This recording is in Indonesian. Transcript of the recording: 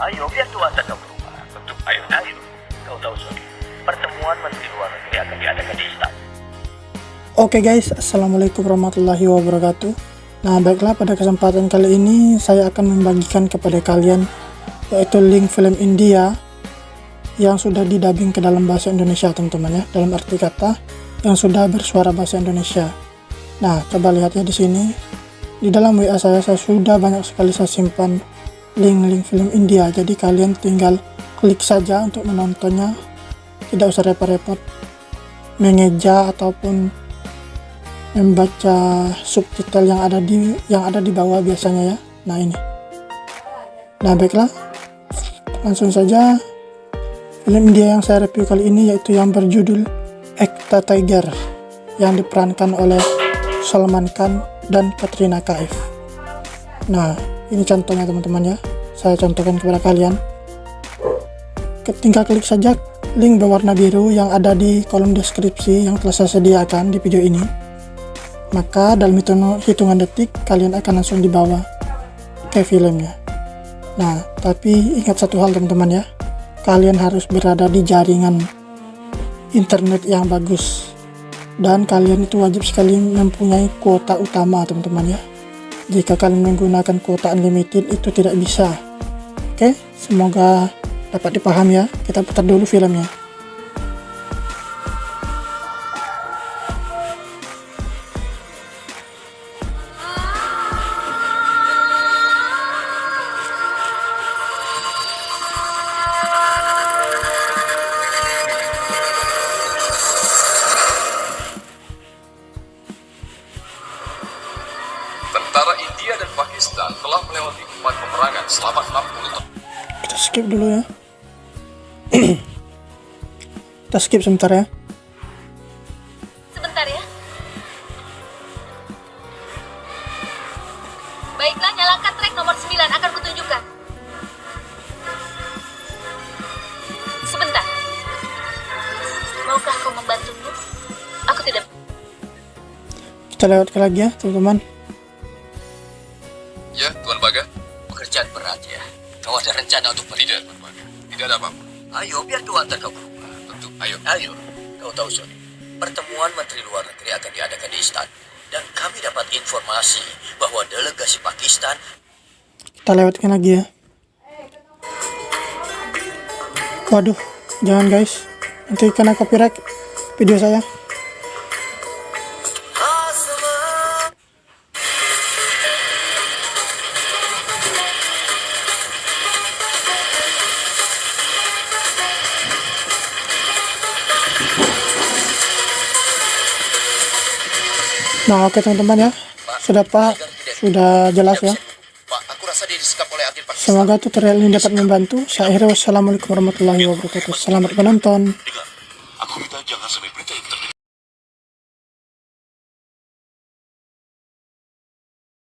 Ayo, biar tua tetap berubah. Betul, ayo. Kau tahu, Sony, pertemuan Menteri Luar Negeri akan diadakan di istana. Oke guys, assalamualaikum warahmatullahi wabarakatuh. Nah baiklah, pada kesempatan kali ini saya akan membagikan kepada kalian yaitu link film India yang sudah didubbing ke dalam bahasa Indonesia teman-teman ya, dalam arti kata yang sudah bersuara bahasa Indonesia. Nah coba lihat ya di sini, di dalam WA saya sudah banyak sekali saya simpan link-link film India, jadi kalian tinggal klik saja untuk menontonnya, tidak usah repot-repot mengeja ataupun membaca subtitle yang ada di bawah biasanya ya. Nah ini. Nah baiklah, langsung saja film India yang saya review kali ini yaitu yang berjudul Ekta Tiger yang diperankan oleh Salman Khan dan Katrina Kaif. Nah ini contohnya teman-teman ya, saya contohkan kepada kalian. Tinggal klik saja link berwarna biru yang ada di kolom deskripsi yang telah saya sediakan di video ini. Maka dalam hitungan detik kalian akan langsung dibawa ke filmnya. Nah tapi ingat satu hal teman-teman ya, kalian harus berada di jaringan internet yang bagus, dan kalian itu wajib sekali mempunyai kuota utama teman-teman ya. Jika kalian menggunakan kuota unlimited itu tidak bisa. Oke, semoga dapat dipahami ya. Kita putar dulu filmnya. Tentara India dan Pakistan telah melewati 4 peperangan selama 60 tahun. Kita skip dulu ya. Kita skip sebentar ya. Sebentar ya. Baiklah, nyalakan track nomor 9, akan kutunjukkan. Sebentar. Maukah kau membantuku? Aku tidak... Kita lewat lagi ya teman-teman. Ya, Tuan Baga? Pekerjaan berat ya. Kau ada rencana untuk Tidak, Tuan Baga. Tidak ada apa-apa. Ayo, biar tua kau berubah. Tentu, ayo. Ayo, kau tahu, Sony, pertemuan Menteri Luar Negeri akan diadakan di istana. Dan kami dapat informasi bahwa delegasi Pakistan... Kita lewatkan lagi ya. Waduh, jangan guys, nanti kena copyright video saya. Nah oke teman-teman ya, sudah jelas ya. Pak, aku rasa dia disekap oleh agen Pakistan. Semoga tutorial ini dapat membantu. Saya akhiri, wassalamualaikum warahmatullahi wabarakatuh. Selamat menonton. Dengar, aku minta jangan sampai berita ini